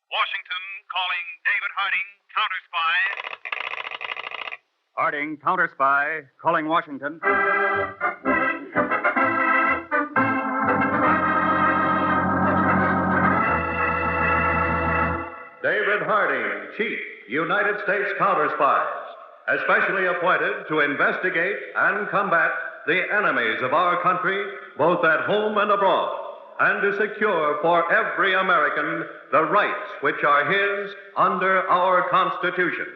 Washington calling David Harding, Counterspy. Harding, Counterspy, calling Washington. David Harding, Chief, United States Counterspies, especially appointed to investigate and combat the enemies of our country, both at home and abroad, and to secure for every American the rights which are his under our Constitution.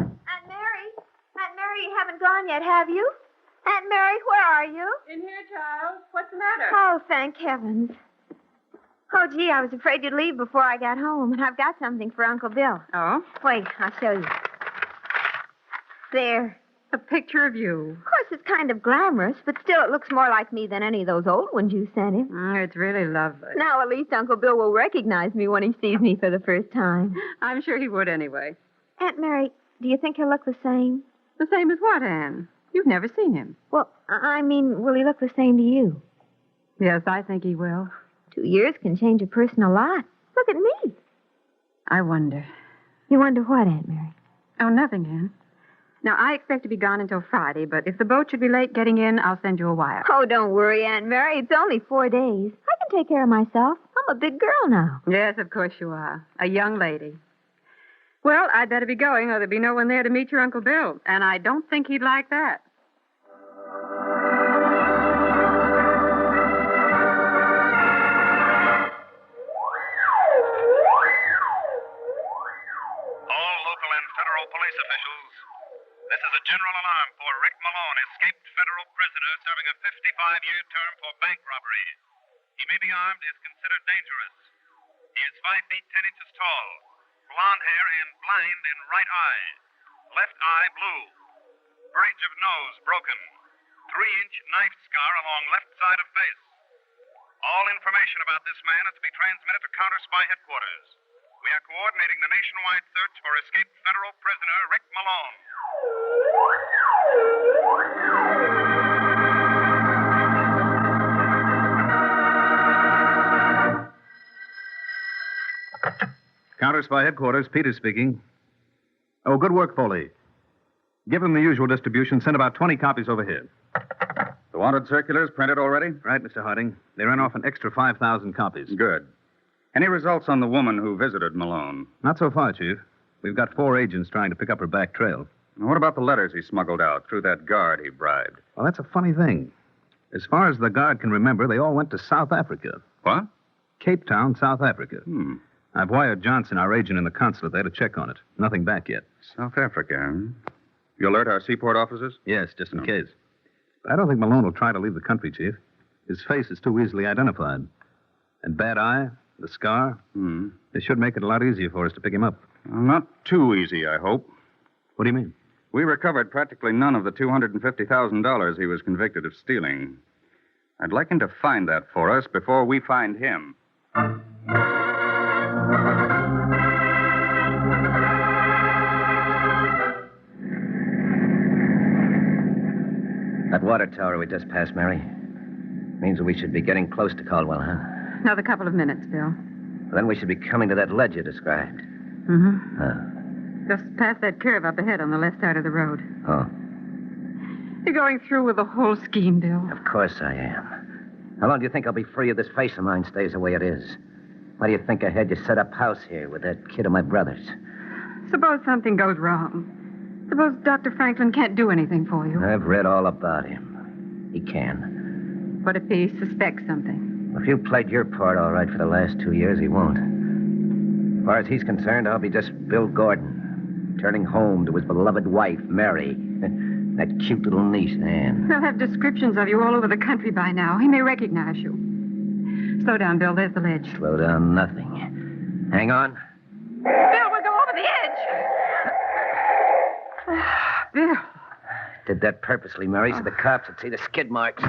Aunt Mary, you haven't gone yet, have you? Aunt Mary, where are you? In here, child. What's the matter? Oh, thank heavens. Oh, gee, I was afraid you'd leave before I got home, and I've got something for Uncle Bill. Oh? Wait, I'll show you. There. A picture of you. Of course, it's kind of glamorous, but still it looks more like me than any of those old ones you sent him. It's really lovely. Now, at least Uncle Bill will recognize me when he sees me for the first time. I'm sure he would anyway. Aunt Mary, do you think he'll look the same? The same as what, Anne? You've never seen him. Well, I mean, will he look the same to you? Yes, I think he will. 2 years can change a person a lot. Look at me. I wonder. You wonder what, Aunt Mary? Oh, nothing, Anne. Now, I expect to be gone until Friday, but if the boat should be late getting in, I'll send you a wire. Oh, don't worry, Aunt Mary. It's only 4 days. I can take care of myself. I'm a big girl now. Yes, of course you are. A young lady. Well, I'd better be going, or there'll be no one there to meet your Uncle Bill, and I don't think he'd like that. Police officials. This is a general alarm for Rick Malone, escaped federal prisoner serving a 55-year term for bank robbery. He may be armed, is considered dangerous. He is 5 feet 10 inches tall, blonde hair and blind in right eye, left eye blue, bridge of nose broken, 3-inch knife scar along left side of face. All information about this man is to be transmitted to Counterspy headquarters. We are coordinating the nationwide search for escaped federal prisoner Rick Malone. Counterspy headquarters, Peter speaking. Oh, good work, Foley. Give him the usual distribution. Send about 20 copies over here. The wanted circulars printed already? Right, Mr. Harding. They ran off an extra 5,000 copies. Good. Any results on the woman who visited Malone? Not so far, Chief. We've got 4 agents trying to pick up her back trail. What about the letters he smuggled out through that guard he bribed? Well, that's a funny thing. As far as the guard can remember, they all went to South Africa. What? Cape Town, South Africa. I've wired Johnson, our agent in the consulate there, to check on it. Nothing back yet. South Africa, huh? You alert our seaport officers? Yes, just in case. But I don't think Malone will try to leave the country, Chief. His face is too easily identified. And bad eye, the scar, they should make it a lot easier for us to pick him up. Well, not too easy, I hope. What do you mean? We recovered practically none of the $250,000 he was convicted of stealing. I'd like him to find that for us before we find him. That water tower we just passed, Mary, means we should be getting close to Caldwell, huh? Another couple of minutes, Bill. Then we should be coming to that ledge you described. Just past that curve up ahead on the left side of the road. Oh. You're going through with the whole scheme, Bill. Of course I am. How long do you think I'll be free if this face of mine stays the way it is? Why do you think I had you set up house here with that kid of my brother's? Suppose something goes wrong. Suppose Dr. Franklin can't do anything for you. I've read all about him. He can. What if he suspects something? If you played your part all right for the last 2 years, he won't. As far as he's concerned, I'll be just Bill Gordon, turning home to his beloved wife, Mary, that cute little niece, Anne. They'll have descriptions of you all over the country by now. He may recognize you. Slow down, Bill. There's the ledge. Slow down nothing. Hang on. Bill, we'll go over the edge. Bill. Did that purposely, Mary, so the cops would see the skid marks.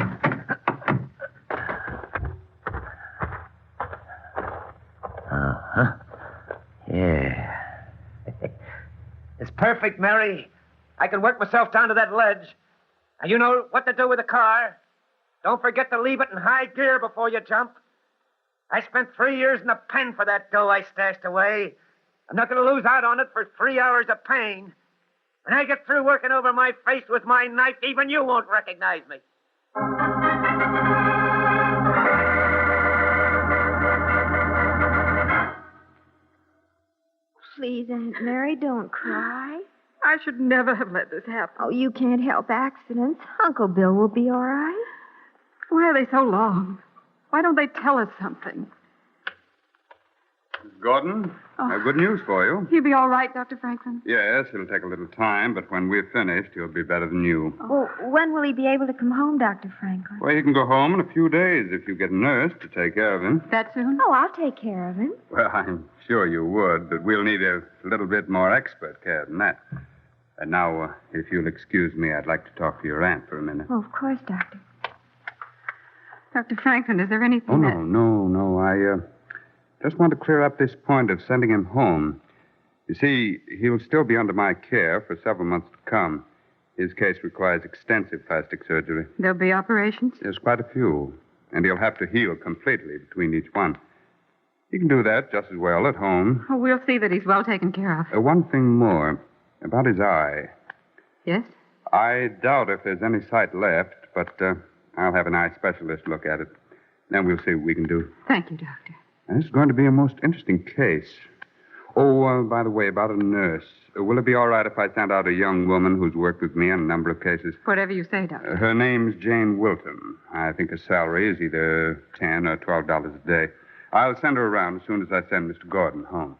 Uh-huh. Yeah. It's perfect, Mary. I can work myself down to that ledge. And you know what to do with the car. Don't forget to leave it in high gear before you jump. I spent 3 years in the pen for that dough I stashed away. I'm not going to lose out on it for 3 hours of pain. When I get through working over my face with my knife, even you won't recognize me. Please, Aunt Mary, don't cry. I should never have let this happen. Oh, you can't help accidents. Uncle Bill will be all right. Why are they so long? Why don't they tell us something? Miss Gordon, I have good news for you. He'll be all right, Dr. Franklin? Yes, it'll take a little time, but when we're finished, he'll be better than you. Well, when will he be able to come home, Dr. Franklin? Well, he can go home in a few days if you get a nurse to take care of him. That soon? Oh, I'll take care of him. Well, I'm sure you would, but we'll need a little bit more expert care than that. And now, if you'll excuse me, I'd like to talk to your aunt for a minute. Oh, of course, Doctor. Dr. Franklin, is there anything Oh, no. I just want to clear up this point of sending him home. You see, he'll still be under my care for several months to come. His case requires extensive plastic surgery. There'll be operations? There's quite a few, and he'll have to heal completely between each one. He can do that just as well at home. Oh, we'll see that he's well taken care of. One thing more, about his eye. Yes? I doubt if there's any sight left, but I'll have an eye specialist look at it. Then we'll see what we can do. Thank you, Doctor. This is going to be a most interesting case. Oh, by the way, about a nurse. Will it be all right if I send out a young woman who's worked with me on a number of cases? Whatever you say, Doctor. Her name's Jane Wilton. I think her salary is either $10 or $12 a day. I'll send her around as soon as I send Mr. Gordon home.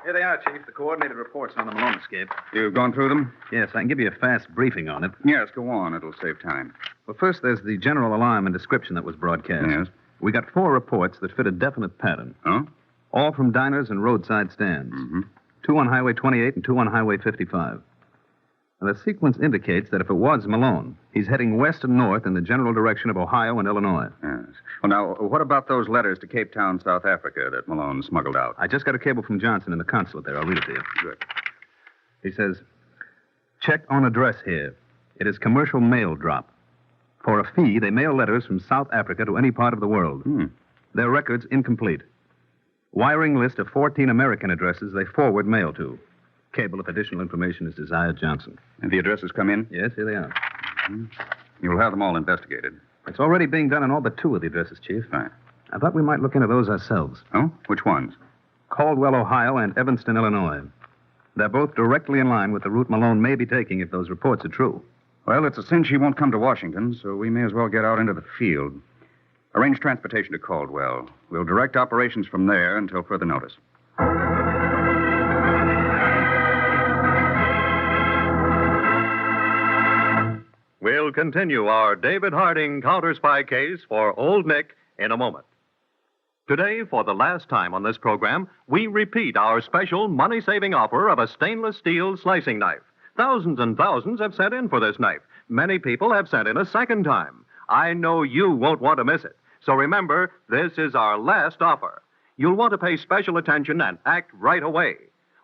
Here they are, Chief. The coordinated reports on the Malone escape. You've gone through them? Yes, I can give you a fast briefing on it. Yes, go on. It'll save time. Well, first, there's the general alarm and description that was broadcast. Yes. We got 4 reports that fit a definite pattern. Oh? All from diners and roadside stands. Mm-hmm. 2 on Highway 28 and 2 on Highway 55. Now, the sequence indicates that if it was Malone, he's heading west and north in the general direction of Ohio and Illinois. Yes. Well, now, what about those letters to Cape Town, South Africa that Malone smuggled out? I just got a cable from Johnson in the consulate there. I'll read it to you. Good. He says, check on address here. It is commercial mail drop. For a fee, they mail letters from South Africa to any part of the world. Their records incomplete. Wiring list of 14 American addresses they forward mail to. Cable if additional information is desired, Johnson. And the addresses come in? Yes, here they are. You'll have them all investigated. It's already being done on all but 2 of the addresses, Chief. Right. I thought we might look into those ourselves. Oh? Which ones? Caldwell, Ohio, and Evanston, Illinois. They're both directly in line with the route Malone may be taking if those reports are true. Well, it's a cinch he won't come to Washington, so we may as well get out into the field. Arrange transportation to Caldwell. We'll direct operations from there until further notice. We'll continue our David Harding Counterspy case for Old Nick in a moment. Today, for the last time on this program, we repeat our special money-saving offer of a stainless steel slicing knife. Thousands and thousands have sent in for this knife. Many people have sent in a second time. I know you won't want to miss it. So remember, this is our last offer. You'll want to pay special attention and act right away.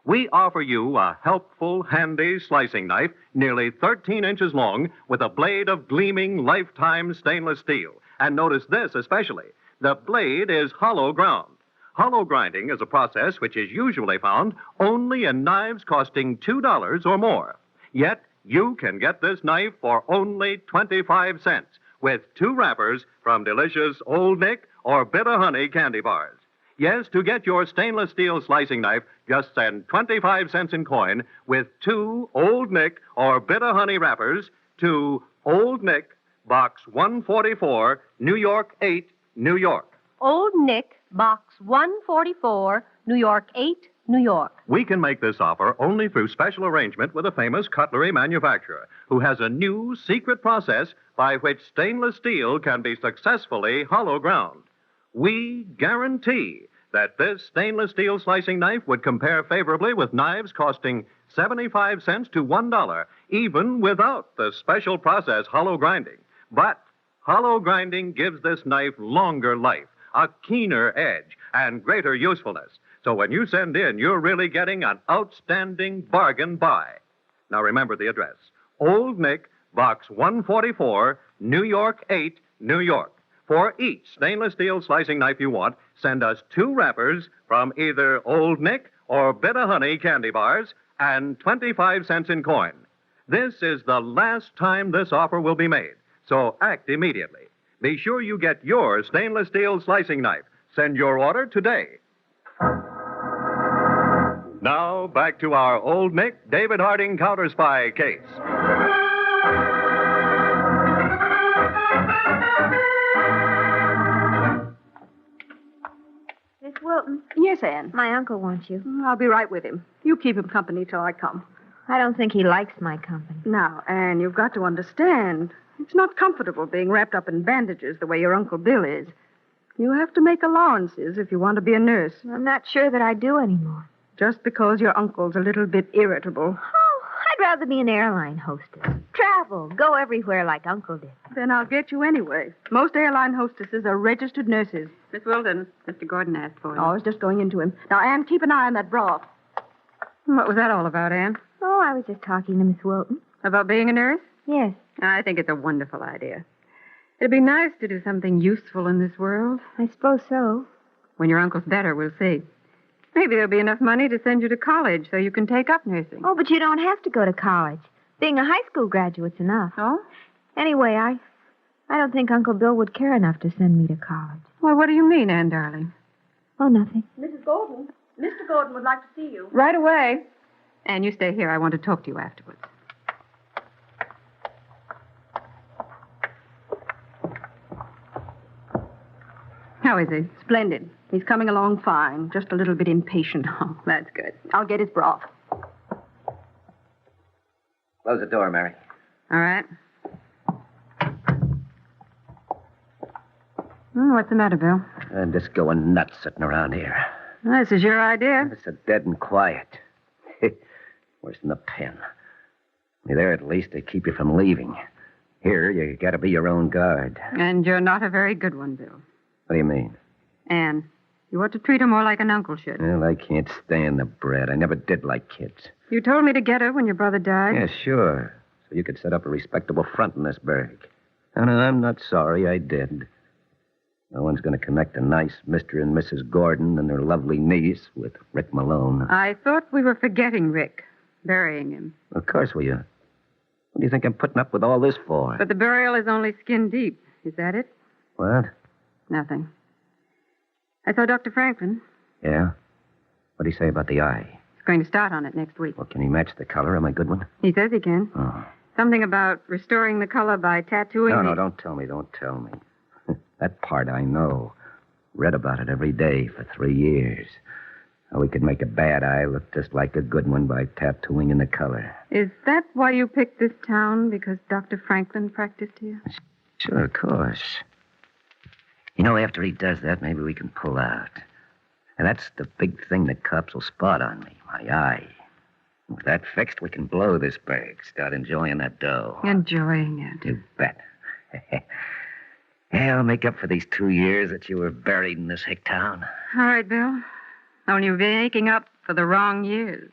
We offer you a helpful, handy slicing knife, nearly 13 inches long, with a blade of gleaming lifetime stainless steel. And notice this especially. The blade is hollow ground. Hollow grinding is a process which is usually found only in knives costing $2 or more. Yet, you can get this knife for only 25 cents with 2 wrappers from delicious Old Nick or Bitter Honey candy bars. Yes, to get your stainless steel slicing knife, just send 25 cents in coin with 2 Old Nick or Bitter Honey wrappers to Old Nick, Box 144, New York 8, New York. Old Nick, Box 144, New York 8, New York. We can make this offer only through special arrangement with a famous cutlery manufacturer who has a new secret process by which stainless steel can be successfully hollow ground. We guarantee that this stainless steel slicing knife would compare favorably with knives costing 75 cents to $1, even without the special process hollow grinding. But hollow grinding gives this knife longer life, a keener edge, and greater usefulness. So when you send in, you're really getting an outstanding bargain buy. Now remember the address. Old Nick, Box 144, New York 8, New York. For each stainless steel slicing knife you want, send us 2 wrappers from either Old Nick or Bit of Honey candy bars and 25 cents in coin. This is the last time this offer will be made, so act immediately. Be sure you get your stainless steel slicing knife. Send your order today. Now, back to our Old Nick, David Harding Counterspy case. Miss Wilton, Yes, Anne. my uncle wants you. I'll be right with him. You keep him company till I come. I don't think he likes my company. Now, Anne, you've got to understand. It's not comfortable being wrapped up in bandages the way your Uncle Bill is. You have to make allowances if you want to be a nurse. I'm not sure that I do anymore. Just because your uncle's a little bit irritable. Oh, I'd rather be an airline hostess. Travel, go everywhere like Uncle did. Then I'll get you anyway. Most airline hostesses are registered nurses. Miss Wilton, Mr. Gordon asked for you. Oh, I was just going into him. Now, Anne, keep an eye on that broth. What was that all about, Anne? Oh, I was just talking to Miss Wilton. About being a nurse? Yes. I think it's a wonderful idea. It'd be nice to do something useful in this world. I suppose so. When your uncle's better, we'll see. Maybe there'll be enough money to send you to college so you can take up nursing. Oh, but you don't have to go to college. Being a high school graduate's enough. Oh? Anyway, I don't think Uncle Bill would care enough to send me to college. Well, what do you mean, Anne, darling? Oh, nothing. Mrs. Gordon. Mr. Gordon would like to see you. Right away. Anne, you stay here. I want to talk to you afterwards. How is he? Splendid. He's coming along fine. Just a little bit impatient. Oh, that's good. I'll get his broth. Close the door, Mary. All right. What's the matter, Bill? I'm just going nuts sitting around here. Well, this is your idea. It's so dead and quiet. Worse than the pen. There, at least, they keep you from leaving. Here, you gotta be your own guard. And you're not a very good one, Bill. What do you mean? Anne, you ought to treat her more like an uncle should. Well, I can't stand the brat. I never did like kids. You told me to get her when your brother died. Yeah, sure. So you could set up a respectable front in this burg. And I'm not sorry I did. No one's going to connect a nice Mr. and Mrs. Gordon and their lovely niece with Rick Malone. I thought we were forgetting Rick, burying him. Of course we are. What do you think I'm putting up with all this for? But the burial is only skin deep. Is that it? What? Nothing. I saw Dr. Franklin. Yeah? What'd he say about the eye? He's going to start on it next week. Well, can he match the color of my good one? He says he can. Oh. Something about restoring the color by tattooing. No, don't tell me. Don't tell me. That part I know. Read about it every day for 3 years. How we could make a bad eye look just like a good one by tattooing in the color. Is that why you picked this town? Because Dr. Franklin practiced here? Sure, of course. You know, after he does that, maybe we can pull out. And that's the big thing the cops will spot on me, my eye. With that fixed, we can blow this burg, start enjoying that dough. Enjoying it. You bet. Yeah, I'll make up for these 2 years that you were buried in this hick town. All right, Bill. Only you're making up for the wrong years.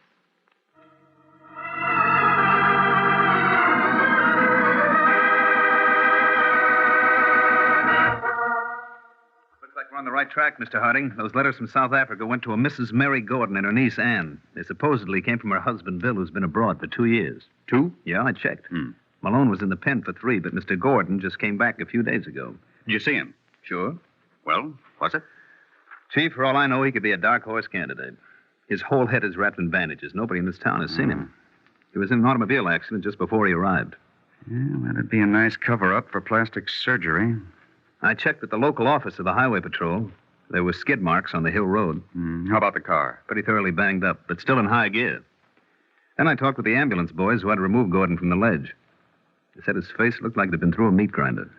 Looks like we're on the right track, Mr. Harding. Those letters from South Africa went to a Mrs. Mary Gordon and her niece, Anne. They supposedly came from her husband, Bill, who's been abroad for 2 years. 2? Yeah, I checked. Malone was in the pen for 3, but Mr. Gordon just came back a few days ago. Did you see him? Sure. Well, what's it? Chief, for all I know, he could be a dark horse candidate. His whole head is wrapped in bandages. Nobody in this town has seen him. He was in an automobile accident just before he arrived. Yeah, that'd be a nice cover-up for plastic surgery. I checked with the local office of the Highway Patrol. There were skid marks on the hill road. How about the car? Pretty thoroughly banged up, but still in high gear. Then I talked with the ambulance boys who had to remove Gordon from the ledge. They said his face looked like it had been through a meat grinder.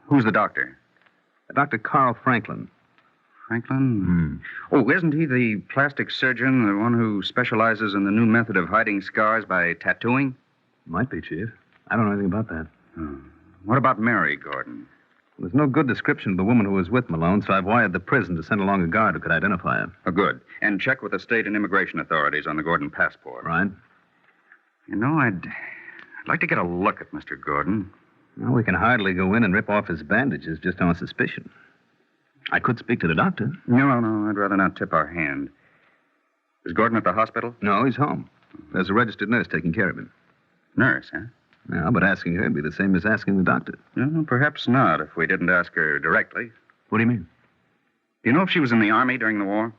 Who's the doctor? Dr. Carl Franklin. Franklin? Oh, isn't he the plastic surgeon, the one who specializes in the new method of hiding scars by tattooing? Might be, Chief. I don't know anything about that. What about Mary Gordon? There's no good description of the woman who was with Malone, so I've wired the prison to send along a guard who could identify her. Oh, good. And check with the state and immigration authorities on the Gordon passport. Right. You know, I'd like to get a look at Mr. Gordon. Well, we can hardly go in and rip off his bandages just on suspicion. I could speak to the doctor. No, I'd rather not tip our hand. Is Gordon at the hospital? No, he's home. There's a registered nurse taking care of him. Nurse, huh? Yeah, but asking her would be the same as asking the doctor. Well, perhaps not if we didn't ask her directly. What do you mean? Do you know if she was in the Army during the war?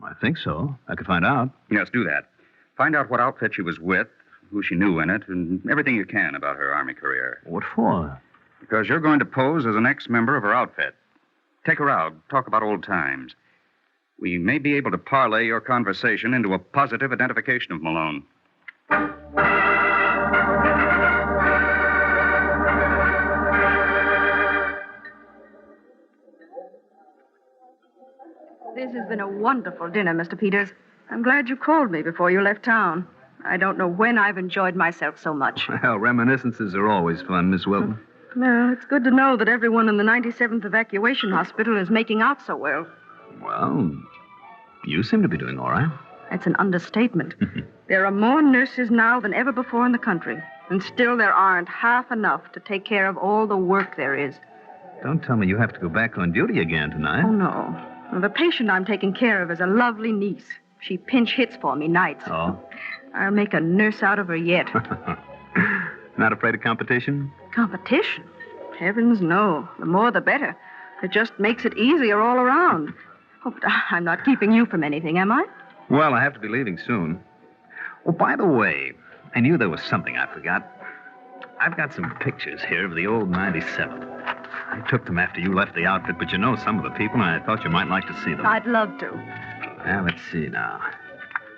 I think so. I could find out. Yes, do that. Find out what outfit she was with, who she knew in it, and everything you can about her Army career. What for? Because you're going to pose as an ex-member of her outfit. Take her out, talk about old times. We may be able to parlay your conversation into a positive identification of Malone. This has been a wonderful dinner, Mr. Peters. I'm glad you called me before you left town. I don't know when I've enjoyed myself so much. Well, reminiscences are always fun, Miss Wilton. Well, it's good to know that everyone in the 97th Evacuation Hospital is making out so well. Well, you seem to be doing all right. That's an understatement. There are more nurses now than ever before in the country, and still there aren't half enough to take care of all the work there is. Don't tell me you have to go back on duty again tonight. Oh, no. Well, the patient I'm taking care of is a lovely niece. She pinch hits for me nights. Oh? I'll make a nurse out of her yet. Not afraid of competition? Competition? Heavens, no. The more, the better. It just makes it easier all around. Oh, but I'm not keeping you from anything, am I? Well, I have to be leaving soon. Oh, by the way, I knew there was something I forgot. I've got some pictures here of the old 97th. I took them after you left the outfit, but you know some of the people, and I thought you might like to see them. I'd love to. Well, let's see now.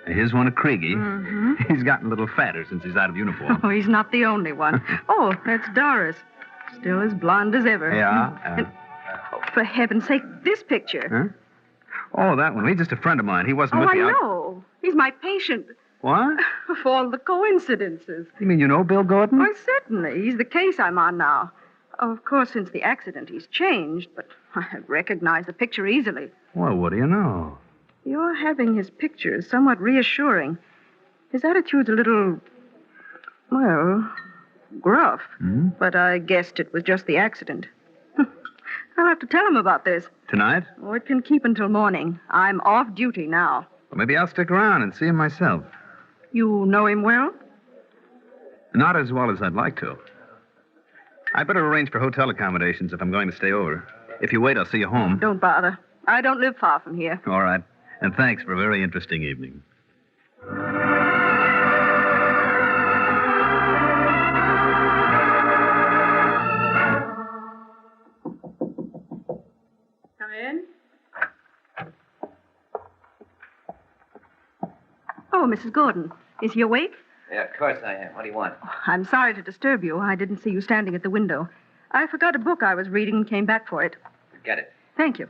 Here's one of Craigie. Mm-hmm. He's gotten a little fatter since he's out of uniform. Oh, he's not the only one. Oh, that's Doris. Still as blonde as ever. Yeah. Oh, for heaven's sake, this picture. Huh? Oh, that one. He's just a friend of mine. He wasn't with I the know. He's my patient. What? Of all the coincidences. You mean you know Bill Gordon? Why, certainly. He's the case I'm on now. Of course, since the accident, he's changed, but I recognize the picture easily. Well, what do you know? Your having his picture is somewhat reassuring. His attitude's a little, well, gruff. Hmm? But I guessed it was just the accident. I'll have to tell him about this. Tonight? Oh, it can keep until morning. I'm off duty now. Well, maybe I'll stick around and see him myself. You know him well? Not as well as I'd like to. I'd better arrange for hotel accommodations if I'm going to stay over. If you wait, I'll see you home. Don't bother. I don't live far from here. All right. And thanks for a very interesting evening. Come in. Oh, Mrs. Gordon. Is he awake? Yeah, of course I am. What do you want? Oh, I'm sorry to disturb you. I didn't see you standing at the window. I forgot a book I was reading and came back for it. Get it. Thank you.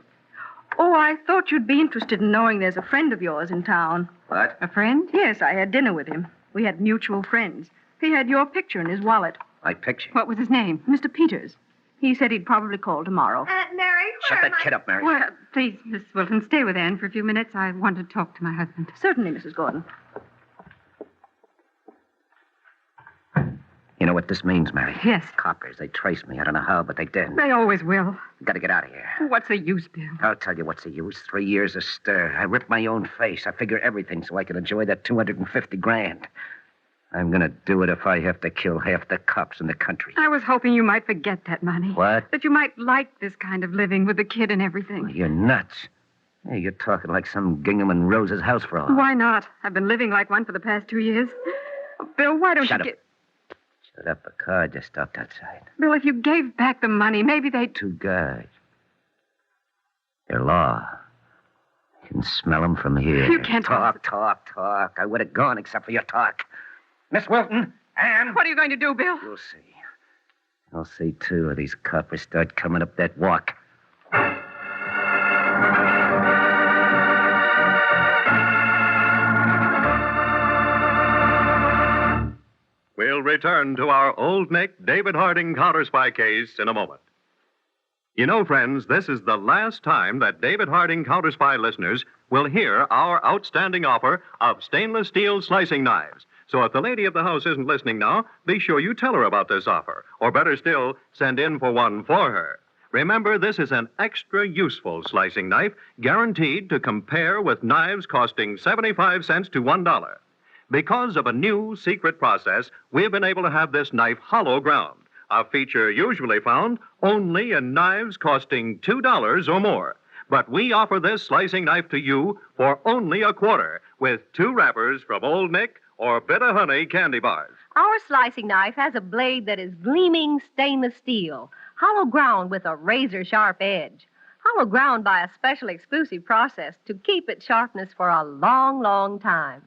Oh, I thought you'd be interested in knowing there's a friend of yours in town. What? A friend? Yes, I had dinner with him. We had mutual friends. He had your picture in his wallet. My picture? What was his name? Mr. Peters. He said he'd probably call tomorrow. Mary, Shut that kid up, Mary. Well, please, Miss Wilton, stay with Anne for a few minutes. I want to talk to my husband. Certainly, Mrs. Gordon. You know what this means, Mary? Yes. Coppers, they traced me. I don't know how, but they did. They always will. Got to get out of here. What's the use, Bill? I'll tell you what's the use. 3 years of stir. I ripped my own face. I figure everything so I can enjoy that $250,000. I'm going to do it if I have to kill half the cops in the country. I was hoping you might forget that money. What? That you might like this kind of living with the kid and everything. You're nuts. Hey, you're talking like some Gingham and Rose's house frog. Why not? I've been living like one for the past 2 years. Bill, why don't Shut you up. Shut up. A car just stopped outside. Bill, if you gave back the money, maybe they'd... 2 guards. They're law. You can smell them from here. You can't... Talk. I would have gone except for your talk. Miss Wilton, Anne. What are you going to do, Bill? You'll see. I'll see, too, if these coppers start coming up that walk. We'll return to our Old Nick David Harding counterspy case in a moment. You know, friends, this is the last time that David Harding Counterspy listeners will hear our outstanding offer of stainless steel slicing knives. So if the lady of the house isn't listening now, be sure you tell her about this offer. Or better still, send in for one for her. Remember, this is an extra useful slicing knife guaranteed to compare with knives costing 75 cents to $1. Because of a new secret process, we've been able to have this knife hollow ground, a feature usually found only in knives costing $2 or more. But we offer this slicing knife to you for only a quarter with 2 wrappers from Old Nick or Bit of Honey candy bars. Our slicing knife has a blade that is gleaming stainless steel, hollow ground with a razor-sharp edge. Hollow ground by a special exclusive process to keep its sharpness for a long, long time.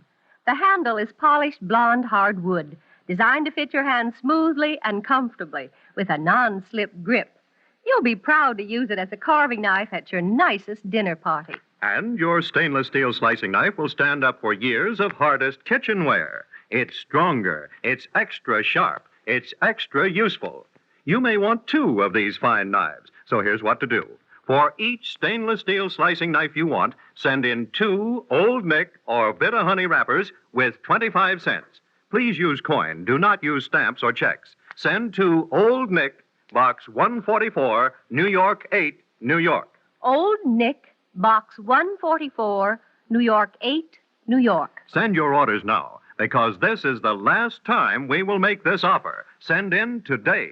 The handle is polished blonde hardwood, designed to fit your hand smoothly and comfortably with a non-slip grip. You'll be proud to use it as a carving knife at your nicest dinner party. And your stainless steel slicing knife will stand up for years of hardest kitchenware. It's stronger, it's extra sharp, it's extra useful. You may want 2 of these fine knives, so here's what to do. For each stainless steel slicing knife you want, send in 2 Old Nick or Bit of Honey wrappers with 25 cents. Please use coin. Do not use stamps or checks. Send to Old Nick, Box 144, New York 8, New York. Old Nick, Box 144, New York 8, New York. Send your orders now, because this is the last time we will make this offer. Send in today.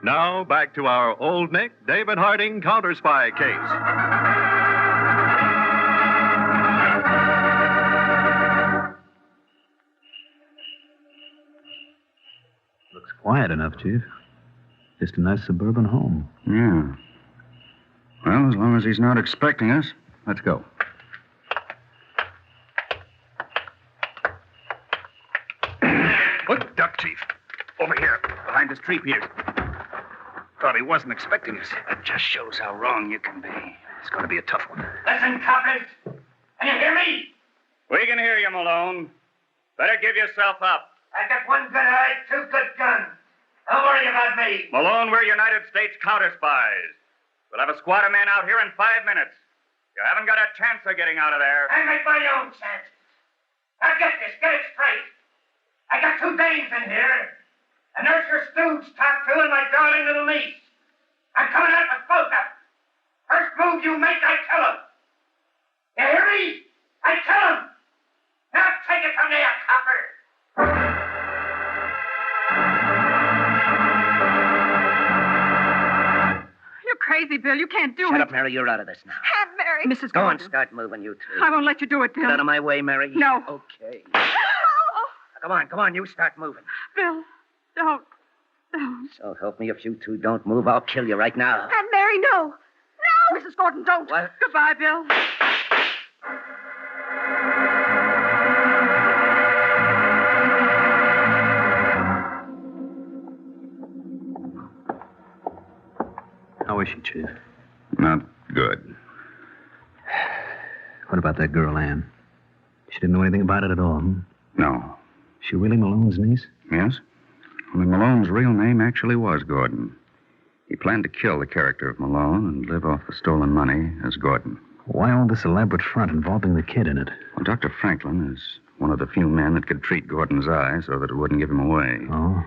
Now, back to our Old Nick, David Harding Counterspy case. Looks quiet enough, Chief. Just a nice suburban home. Yeah. Well, as long as he's not expecting us, let's go. Look, Duck, Chief. Over here, behind this tree, Peter. Thought he wasn't expecting us. That just shows how wrong you can be. It's going to be a tough one. Listen, coppers. Can you hear me? We can hear you, Malone. Better give yourself up. I got 1 good eye, 2 good guns. Don't worry about me. Malone, we're United States counterspies. We'll have a squad of men out here in 5 minutes. You haven't got a chance of getting out of there. I make my own chances. Now get this, get it straight. I got 2 dames in here. A nurse your stooge talked to and my darling little niece. I'm coming out with both of them. First move you make, I kill them. You hear me? I kill them. Now take it from there, copper. You're crazy, Bill. You can't do it. Shut up, Mary. You're out of this now. Aunt Mary. Mrs. Go on, Gordon. start moving, you two. I won't let you do it, Bill. Get out of my way, Mary. No. Okay. Come on, you start moving. Bill, don't. So help me, if you two don't move, I'll kill you right now. Aunt Mary, no. No. Mrs. Gordon, don't. What? Goodbye, Bill. How is she, Chief? Not good. What about that girl, Ann? She didn't know anything about it at all, hmm? No. She really Malone's niece? Yes? Only Malone's real name actually was Gordon. He planned to kill the character of Malone and live off the stolen money as Gordon. Why all this elaborate front involving the kid in it? Well, Dr. Franklin is one of the few men that could treat Gordon's eye so that it wouldn't give him away. Oh?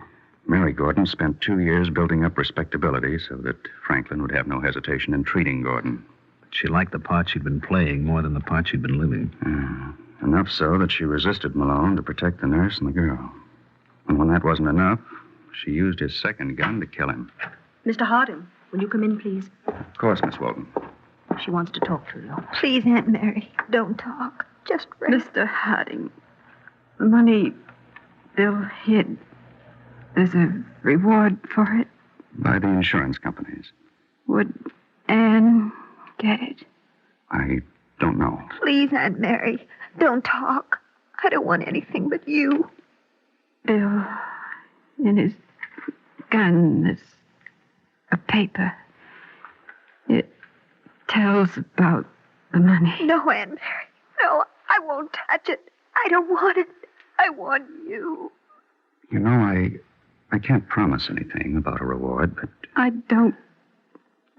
Mary Gordon spent 2 years building up respectability so that Franklin would have no hesitation in treating Gordon. But she liked the part she'd been playing more than the part she'd been living. Enough so that she resisted Malone to protect the nurse and the girl. And when that wasn't enough, she used his second gun to kill him. Mr. Harding, will you come in, please? Of course, Miss Walton. She wants to talk to you. Please, Aunt Mary, don't talk. Just rest. Mr. Harding, the money Bill hid, there's a reward for it. By the insurance companies. Would Anne get it? I don't know. Please, Aunt Mary, don't talk. I don't want anything but you. Bill, in his gun, there's a paper. It tells about the money. No, Aunt Mary. No, I won't touch it. I don't want it. I want you. You know, I can't promise anything about a reward, but... I don't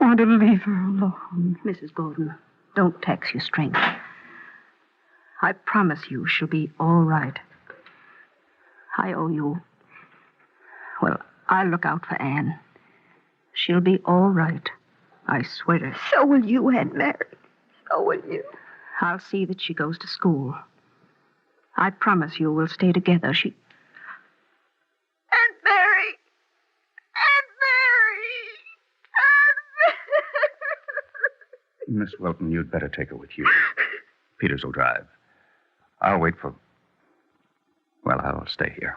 want to leave her alone. Mrs. Gordon, don't tax your strength. I promise you she'll be all right. I owe you. Well, I'll look out for Anne. She'll be all right. I swear it. So will you, Aunt Mary. So will you. I'll see that she goes to school. I promise you we'll stay together. Aunt Mary! Aunt Mary! Miss Welton, you'd better take her with you. Peters will drive. I'll wait for... Well, I'll stay here.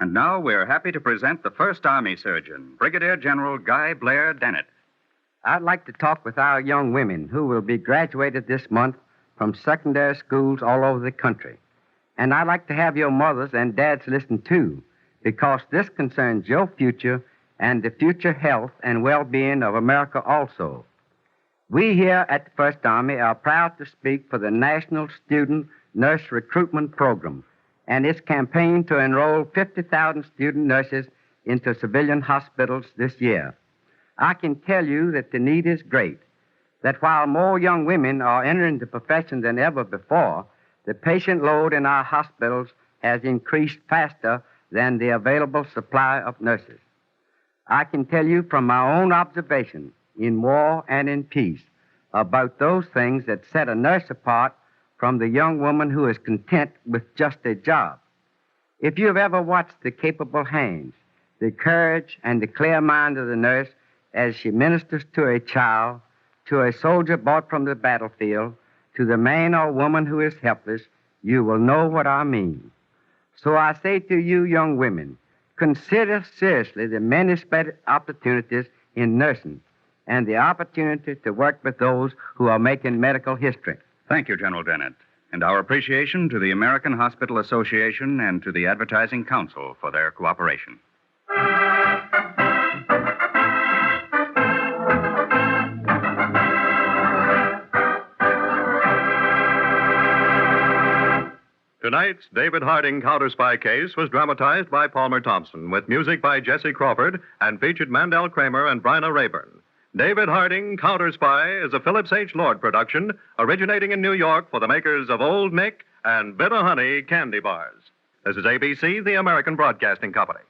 And now we're happy to present the first Army surgeon, Brigadier General Guy Blair Dennett. I'd like to talk with our young women who will be graduated this month from secondary schools all over the country. And I'd like to have your mothers and dads listen too, because this concerns your future and the future health and well-being of America also. We here at the First Army are proud to speak for the National Student Nurse Recruitment Program and its campaign to enroll 50,000 student nurses into civilian hospitals this year. I can tell you that the need is great, that while more young women are entering the profession than ever before, the patient load in our hospitals has increased faster than the available supply of nurses. I can tell you from my own observation in war and in peace about those things that set a nurse apart from the young woman who is content with just a job. If you've ever watched the capable hands, the courage, and the clear mind of the nurse as she ministers to a child, to a soldier brought from the battlefield, to the man or woman who is helpless, you will know what I mean. So I say to you young women, consider seriously the many spread opportunities in nursing and the opportunity to work with those who are making medical history. Thank you, General Dennett, and our appreciation to the American Hospital Association and to the Advertising Council for their cooperation. Tonight's David Harding Counterspy case was dramatized by Palmer Thompson with music by Jesse Crawford and featured Mandel Kramer and Bryna Rayburn. David Harding Counterspy is a Phillips H. Lord production originating in New York for the makers of Old Nick and Bitter Honey candy bars. This is ABC, the American Broadcasting Company.